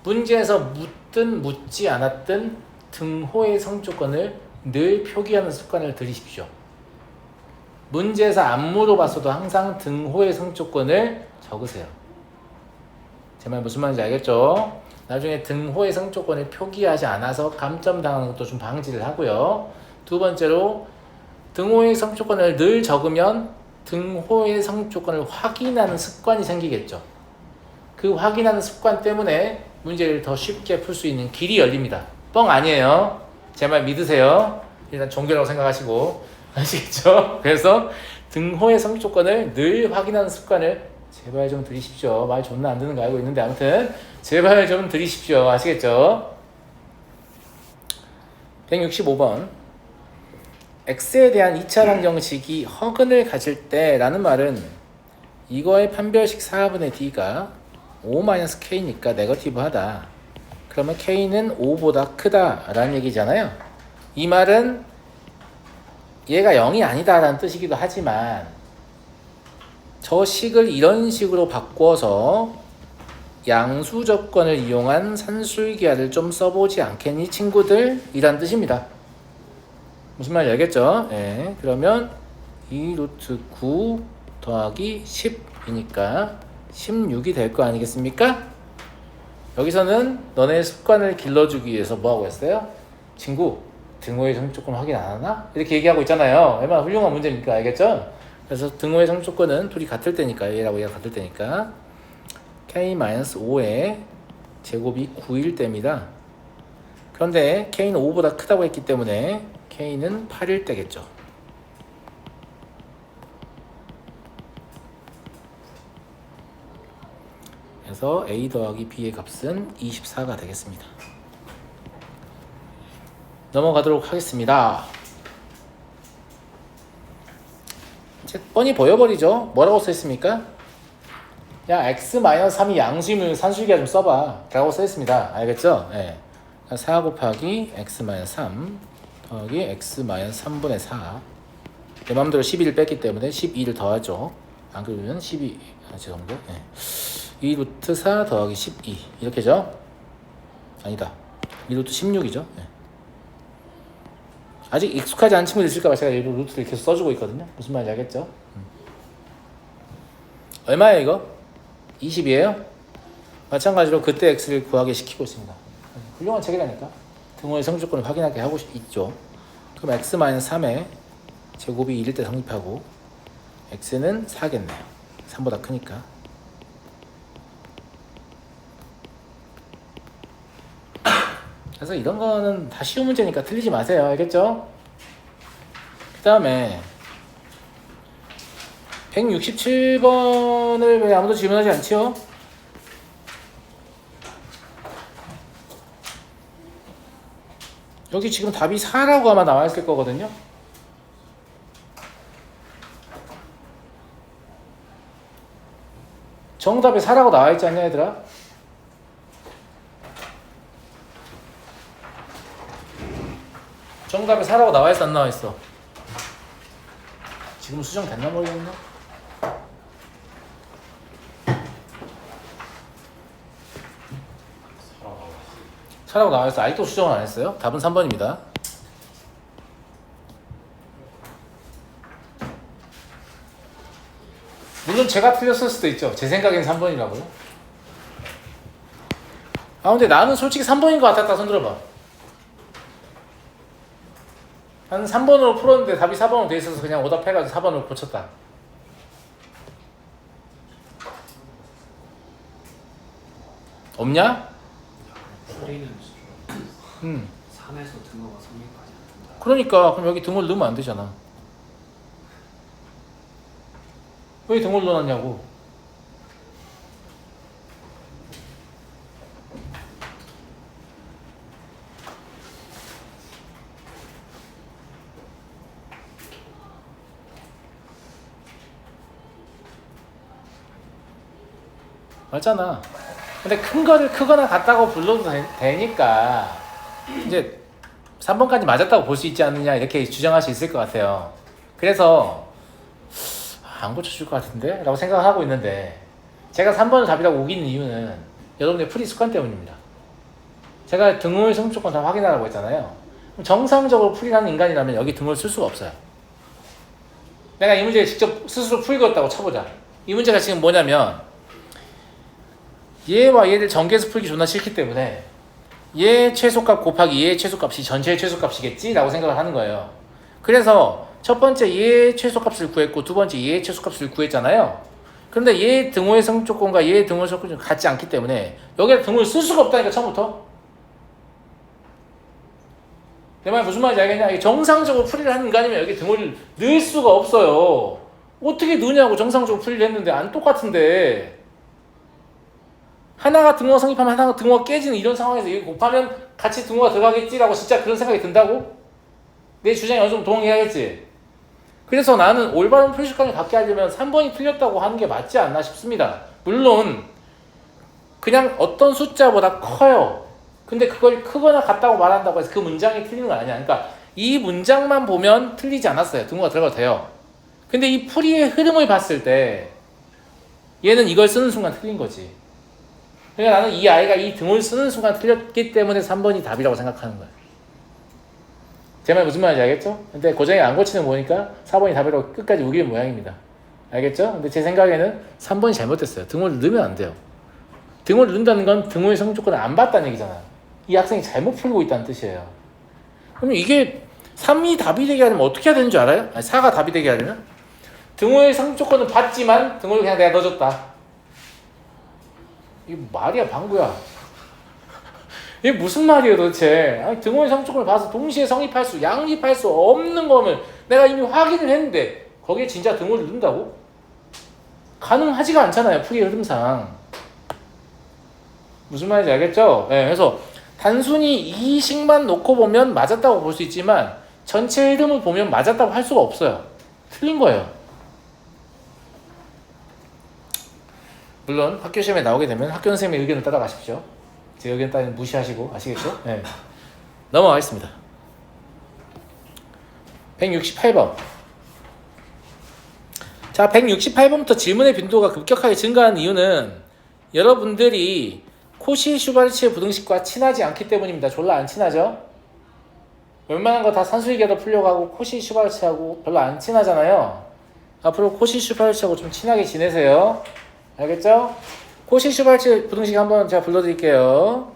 문제에서 묻든 묻지 않았든 등호의 성조건을 늘 표기하는 습관을 들이십시오. 문제에서 안 물어봤어도 항상 등호의 성조건을 적으세요. 제 말 무슨 말인지 알겠죠? 나중에 등호의 성조건을 표기하지 않아서 감점 당하는 것도 좀 방지를 하고요. 두 번째로 등호의 성조건을 늘 적으면 등호의 성조건을 확인하는 습관이 생기겠죠. 그 확인하는 습관 때문에 문제를 더 쉽게 풀 수 있는 길이 열립니다. 뻥 아니에요. 제 말 믿으세요. 일단 종교라고 생각하시고 아시겠죠? 그래서 등호의 성조건을 늘 확인하는 습관을 제발 좀 들이십시오. 말 존나 안 듣는 거 알고 있는데 아무튼 제발 좀 들이십시오. 아시겠죠? 165번 x에 대한 2차 방정식이 허근을 가질 때 라는 말은 이거의 판별식 4분의 d가 5-k니까 네거티브 하다. 그러면 k는 5보다 크다 라는 얘기잖아요. 이 말은 얘가 0이 아니다 라는 뜻이기도 하지만 저 식을 이런 식으로 바꿔서 양수 조건을 이용한 산술기하를 좀 써보지 않겠니 친구들? 이란 뜻입니다. 무슨 말인지 알겠죠? 예, 그러면 2 루트 9 더하기 10이니까 16이 될 거 아니겠습니까? 여기서는 너네 습관을 길러주기 위해서 뭐하고 했어요? 친구, 등호의 성조건 확인 안 하나? 이렇게 얘기하고 있잖아요. 얼마나 훌륭한 문제입니까? 알겠죠? 그래서 등호의 성조건은 둘이 같을 때니까 얘라고 얘가 같을 때니까 k-5의 제곱이 9일 때입니다. 그런데 k는 5보다 크다고 했기 때문에 k는 8일 때겠죠. 그래서 a 더하기 b의 값은 24가 되겠습니다. 넘어가도록 하겠습니다. 이제 뻔히 보여버리죠. 뭐라고 써있습니까? 야 x-3이 양수이면 산술기하 좀 써봐 라고 써있습니다. 알겠죠? 네. 4 곱하기 x-3 더하기 x-3분의 4 내 맘대로 12를 뺐기 때문에 12를 더하죠. 안 그러면 12 죄송합니다. 네. 2 루트 4 더하기 12 이렇게죠? 아니다 2 루트 16이죠. 네. 아직 익숙하지 않은 친구들 있을까봐 제가 일부러 루트를 계속 써주고 있거든요. 무슨 말인지 알겠죠? 얼마예요 이거? 20이에요? 마찬가지로 그때 x를 구하게 시키고 있습니다. 훌륭한 책이라니까. 등호의 성조건을 확인하게 하고 있죠. 그럼 x-3의 제곱이 1일 때 성립하고 x는 4겠네요. 3보다 크니까. 그래서 이런 거는 다 쉬운 문제니까 틀리지 마세요. 알겠죠? 그 다음에 167번을 왜 아무도 질문하지 않지요? 여기 지금 답이 4라고 아마 나와 있을 거거든요. 정답에 4라고 나와 있지 않냐 얘들아? 정답에 4라고 나와 있어 안 나와 있어? 지금 수정 됐나 모르겠네. 4라고 나와 있어. 아직도 수정을 안 했어요? 답은 3번입니다. 물론 제가 틀렸을 수도 있죠. 제 생각엔 3번이라고요. 아 근데 나는 솔직히 3번인 것 같았다. 손 들어봐. 한 3번으로 풀었는데 답이 4번으로 돼 있어서 그냥 오답해가지고 4번으로 고쳤다. 없냐? 풀이는 3에서 등호가 성립하지 않는다. 그러니까 그럼 여기 등호를 넣으면 안 되잖아. 왜 등호를 넣어놨냐고. 맞잖아. 근데 큰 거를 크거나 같다고 불러도 되니까 이제 3번까지 맞았다고 볼 수 있지 않느냐 이렇게 주장할 수 있을 것 같아요. 그래서 안 고쳐줄 것 같은데? 라고 생각을 하고 있는데 제가 3번을 답이라고 우기는 이유는 여러분의 풀이 습관 때문입니다. 제가 등호의 성조건 다 확인하라고 했잖아요. 정상적으로 풀이하는 인간이라면 여기 등호를 쓸 수가 없어요. 내가 이 문제를 직접 스스로 풀겠다고 쳐보자. 이 문제가 지금 뭐냐면 얘와 얘를 전개해서 풀기 존나 싫기 때문에 얘 최소값 곱하기 얘 최소값이 전체의 최소값이겠지? 라고 생각을 하는 거예요. 그래서 첫 번째 얘 최소값을 구했고 두 번째 얘 최소값을 구했잖아요. 그런데 얘 등호의 성조건과 얘 등호의 성조건이 같지 않기 때문에 여기에 등호를 쓸 수가 없다니까 처음부터. 내 말 무슨 말인지 알겠냐? 정상적으로 풀이를 하는 인간이면 여기 등호를 넣을 수가 없어요. 어떻게 넣냐고. 정상적으로 풀이를 했는데 안 똑같은데. 하나가 등호가 성립하면 하나가 등호가 깨지는 이런 상황에서 여기 곱하면 같이 등호가 들어가겠지라고 진짜 그런 생각이 든다고? 내 주장에 어느 정도 동의해야겠지. 그래서 나는 올바른 풀이 습관을 갖게 하려면 3번이 틀렸다고 하는 게 맞지 않나 싶습니다. 물론 그냥 어떤 숫자보다 커요. 근데 그걸 크거나 같다고 말한다고 해서 그 문장이 틀리는 건 아니야. 그러니까 이 문장만 보면 틀리지 않았어요. 등호가 들어가도 돼요. 근데 이 풀이의 흐름을 봤을 때 얘는 이걸 쓰는 순간 틀린 거지. 그러니까 나는 이 아이가 이 등호를 쓰는 순간 틀렸기 때문에 3번이 답이라고 생각하는 거야. 제 말 무슨 말인지 알겠죠? 근데 고정이 안 고치는 거 보니까 4번이 답이라고 끝까지 우기는 모양입니다. 알겠죠? 근데 제 생각에는 3번이 잘못됐어요. 등호를 넣으면 안 돼요. 등호를 넣는다는 건 등호의 성조건을 안 봤다는 얘기잖아요. 이 학생이 잘못 풀고 있다는 뜻이에요. 그럼 이게 3이 답이 되게 하려면 어떻게 해야 되는 줄 알아요? 아니 4가 답이 되게 하려면? 등호의 성조건은 봤지만 등호를 그냥 내가 넣어줬다. 이게 말이야 방구야. 이게 무슨 말이에요 도대체. 아니, 등호의 성조건을 봐서 동시에 성립할 수 양립할 수 없는 거면 내가 이미 확인을 했는데 거기에 진짜 등호를 넣는다고? 가능하지가 않잖아요 풀이의 흐름상. 무슨 말인지 알겠죠? 네, 그래서 단순히 이 식만 놓고 보면 맞았다고 볼 수 있지만 전체 흐름을 보면 맞았다고 할 수가 없어요. 틀린 거예요. 물론 학교 시험에 나오게 되면 학교 선생님의 의견을 따라가십시오. 제 의견 따위는 무시하시고. 아시겠죠? 네. 넘어가겠습니다. 168번. 자, 168번부터 질문의 빈도가 급격하게 증가한 이유는 여러분들이 코시-슈바르츠의 부등식과 친하지 않기 때문입니다. 졸라 안 친하죠? 웬만한 거 다 산수이계로 풀려고 하고 코시-슈바르츠하고 별로 안 친하잖아요. 앞으로 코시-슈바르츠하고 좀 친하게 지내세요. 알겠죠? 코시-슈바르츠 부등식 한번 제가 불러드릴게요.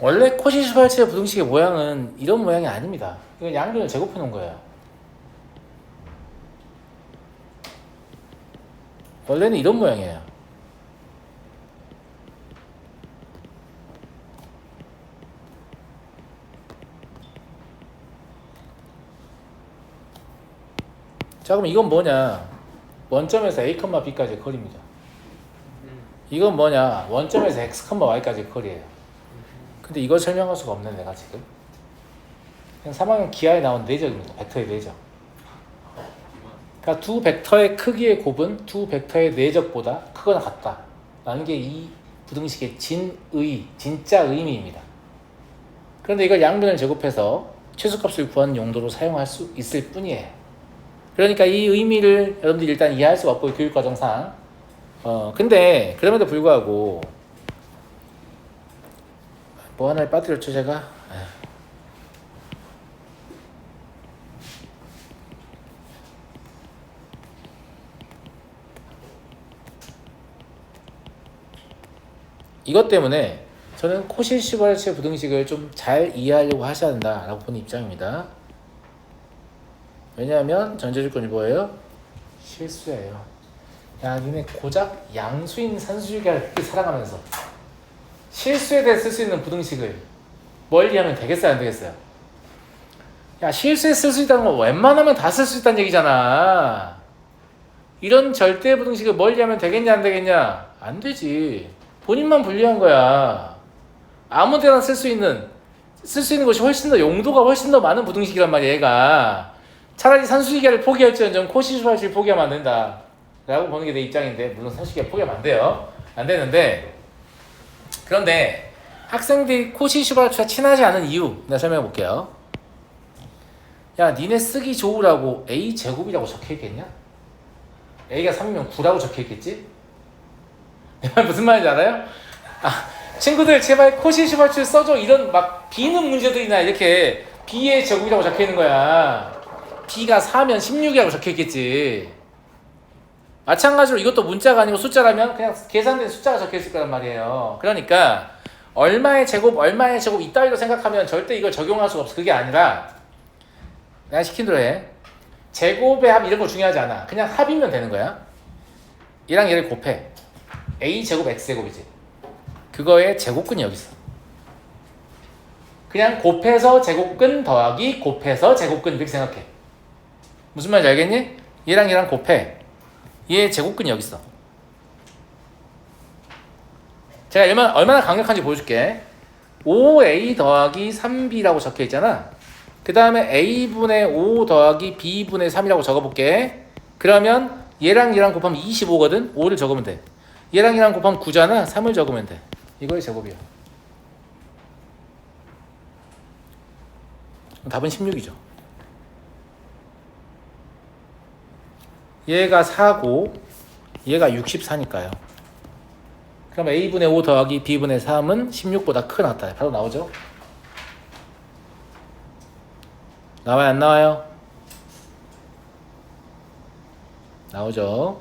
원래 코시슈발츠의 부등식의 모양은 이런 모양이 아닙니다. 이건 양변을 제곱해 놓은 거예요. 원래는 이런 모양이에요. 자, 그럼 이건 뭐냐? 원점에서 A, B까지의 거리입니다. 이건 뭐냐? 원점에서 X, Y까지의 거리예요. 근데 이걸 설명할 수가 없네, 내가 지금. 그냥 3학년 기하에 나온 내적입니다. 벡터의 내적. 그러니까 두 벡터의 크기의 곱은 두 벡터의 내적보다 크거나 같다 라는 게 이 부등식의 진짜 의미입니다. 그런데 이걸 양변을 제곱해서 최소값을 구하는 용도로 사용할 수 있을 뿐이에요. 그러니까 이 의미를 여러분들이 일단 이해할 수가 없고, 교육과정상. 근데 그럼에도 불구하고 뭐 하나를 빠뜨렸죠 제가? 이것 때문에 저는 코시-슈바르츠의 부등식을 좀 잘 이해하려고 하셔야 된다라고 보는 입장입니다. 왜냐하면 전제조건이 뭐예요? 실수예요. 야, 니네 고작 양수인 산수유기를 그렇게 사랑하면서 실수에 대해 쓸 수 있는 부등식을 멀리하면 되겠어요, 안 되겠어요? 야, 실수에 쓸 수 있다는 건 웬만하면 다 쓸 수 있다는 얘기잖아. 이런 절대 부등식을 멀리하면 되겠냐, 안 되겠냐? 안 되지. 본인만 불리한 거야. 아무 데나 쓸 수 있는 것이 훨씬 더, 용도가 훨씬 더 많은 부등식이란 말이야, 얘가. 차라리 산수유기를 포기할지언정 코시슈발츠를 포기하면 안 된다 라고 보는 게 내 입장인데, 물론 산수유기를 포기하면 안 돼요. 안 되는데, 그런데 학생들이 코시슈발츠와 친하지 않은 이유 내가 설명해 볼게요. 야, 니네 쓰기 좋으라고 A제곱이라고 적혀있겠냐? A가 3이면 9라고 적혀있겠지? 무슨 말인지 알아요? 친구들 제발 코시슈발츠 써줘. 이런 막 비는 문제들이나 이렇게 B의 제곱이라고 적혀있는 거야. B가 4면 16이라고 적혀있겠지. 마찬가지로 이것도 문자가 아니고 숫자라면 그냥 계산된 숫자가 적혀있을 거란 말이에요. 그러니까 얼마의 제곱 이따위로 생각하면 절대 이걸 적용할 수가 없어. 그게 아니라 내가 시킨 대로 해. 제곱의 합 이런 거 중요하지 않아. 그냥 합이면 되는 거야. 얘랑 얘를 곱해. A제곱 X제곱이지. 그거의 제곱근이 여기 있어. 그냥 곱해서 제곱근 더하기 곱해서 제곱근 이렇게 생각해. 무슨 말인지 알겠니? 얘랑 곱해. 얘 제곱근이 여기 있어. 제가 얼마나 강력한지 보여줄게. 5A 더하기 3B라고 적혀 있잖아. 그 다음에 A분의 5 더하기 B분의 3이라고 적어볼게. 그러면 얘랑 곱하면 25거든? 5를 적으면 돼. 얘랑 곱하면 9잖아? 3을 적으면 돼. 이거의 제곱이야. 답은 16이죠. 얘가 4고 얘가 64니까요. 그럼 A분의 5 더하기 B분의 3은 16보다 크다. 바로 나오죠? 나와요, 안 나와요? 나오죠?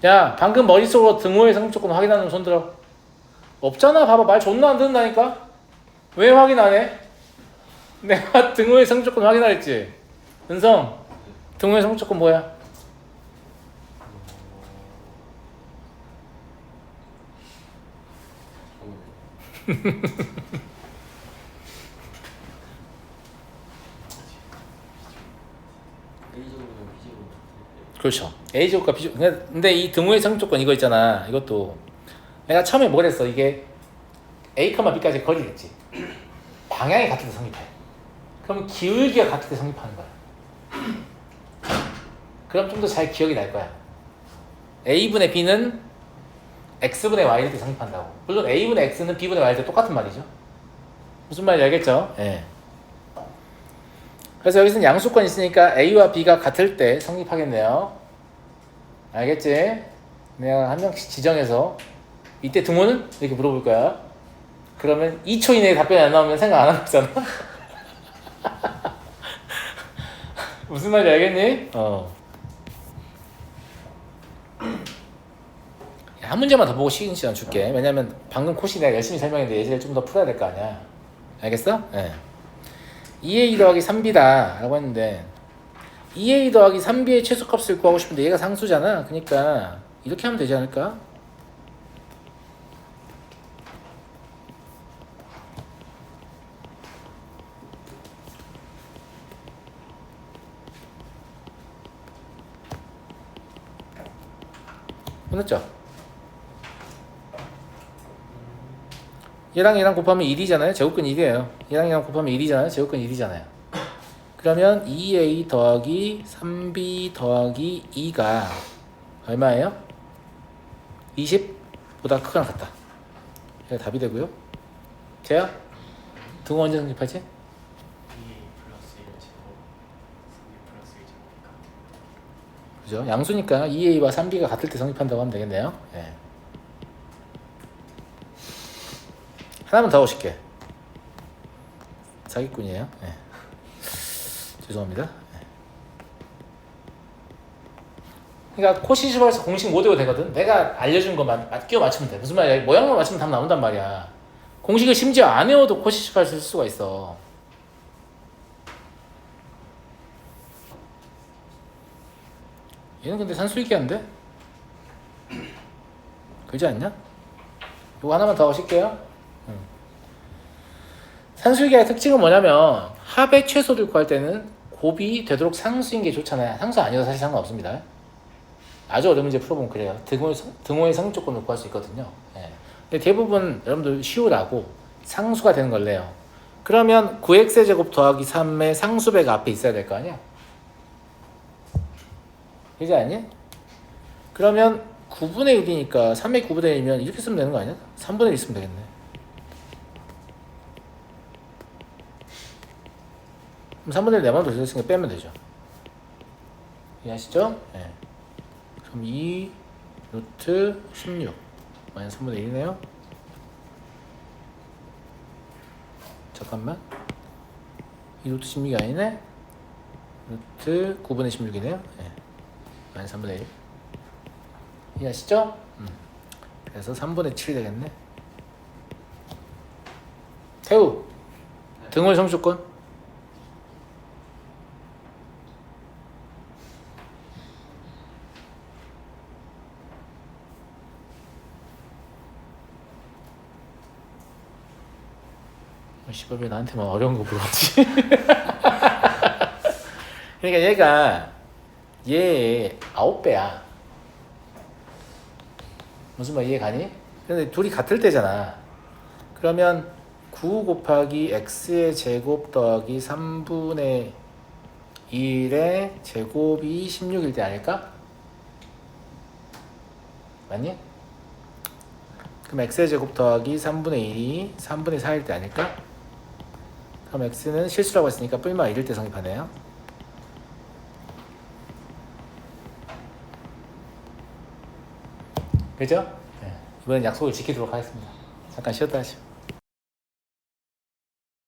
야, 방금 머릿속으로 등호의 성조건 확인하는 손 들어. 없잖아. 봐봐, 말 존나 안 듣는다니까? 왜 확인 안 해? 내가 등호의 성조건 확인하랬지. 은성, 등호의 성조건 뭐야? 그렇죠. A제곱과 B제곱. 근데 이 등호의 성조건 이거 있잖아. 이것도 내가 처음에 뭘 했어. 이게 A, B까지 거리겠지. 방향이 같을 때 성립해. 그럼 기울기가 같을 때 성립하는 거야. 그럼 좀 더 잘 기억이 날 거야. A분의 B는 X분의 Y일 때 성립한다고. 물론 A분의 X는 B분의 Y일 때 똑같은 말이죠. 무슨 말인지 알겠죠? 예. 그래서 여기서는 양수권 있으니까 A와 B가 같을 때 성립하겠네요. 알겠지? 내가 한 명씩 지정해서 이때 등호는? 이렇게 물어볼 거야. 그러면 2초 이내에 답변이 안 나오면 생각 안 하는 거잖아. 무슨 말인지 알겠니? 한 문제만 더 보고 쉬는 시간 줄게. 왜냐면 방금 코시 내가 열심히 설명했는데 예제를 좀 더 풀어야 될 거 아니야. 알겠어? 예. 2a 더하기 3b다 라고 했는데 2a 더하기 3b의 최소값을 구하고 싶은데 얘가 상수잖아. 그러니까 이렇게 하면 되지 않을까? 끝났죠? 얘랑 곱하면 1이잖아요. 제곱근 1이에요. 얘랑 곱하면 1이잖아요. 제곱근 1이잖아요. 그러면 2a 더하기 3b 더하기 2가 얼마예요? 20보다 크거나 같다. 이게 답이 되고요. 제야? 등호 언제 성립하지? 2a 플러스 1 제곱 3b 플러스 1 제곱이니까 그죠? 양수니까 2a와 3b가 같을 때 성립한다고 하면 되겠네요. 예. 하나만 더 오실게. 사기꾼이에요. 예. 죄송합니다. 예. 그러니까 코시시벌스 공식 못 외워도 되거든. 내가 알려준 것만 끼워 맞추면 돼. 무슨 말이야? 모양만 맞추면 답 나온단 말이야. 공식을 심지어 안 외워도 코시시벌스 쓸 수가 있어. 얘는 근데 산수익이한데? 그러지 않냐? 이거 하나만 더 하실게요. 산수유기의 특징은 뭐냐면 합의 최소를 구할 때는 곱이 되도록 상수인 게 좋잖아요. 상수 아니어도 사실 상관없습니다. 아주 어려운 문제 풀어보면 그래요. 등호의 성립 조건을 구할 수 있거든요. 예. 근데 대부분 여러분들 쉬우라고 상수가 되는 걸 내요. 그러면 9x의 제곱 더하기 3의 상수배가 앞에 있어야 될 거 아니야? 그지 아니? 그러면 9분의 1이니까 3의 9분의 1이면 이렇게 쓰면 되는 거 아니야? 3분의 1 쓰면 되겠네. 그럼 3분의 1 내만도 있으니까 빼면 되죠. 이해하시죠? 네. 그럼 2 루트 16 마이너스 3분의 1이네요. 잠깐만. 2 루트 16이 아니네. 루트 9분의 16이네요. 네. 마이너스 3분의 1. 이해하시죠? 그래서 3분의 7이 되겠네. 태우. 등호의 성조건. 씨발 왜 나한테만 어려운 거 물어보지? 그러니까 얘가 얘의 9배야. 무슨 말 이해 가니? 근데 둘이 같을 때잖아. 그러면 9 곱하기 x의 제곱 더하기 3분의 1의 제곱이 16일 때 아닐까? 맞니? 그럼 x의 제곱 더하기 3분의 1이 3분의 4일 때 아닐까? 그럼 x는 실수라고 했으니까 뿔마 1일 때 성립하네요. 그죠? 네. 이번엔 약속을 지키도록 하겠습니다. 잠깐 쉬었다 하시오.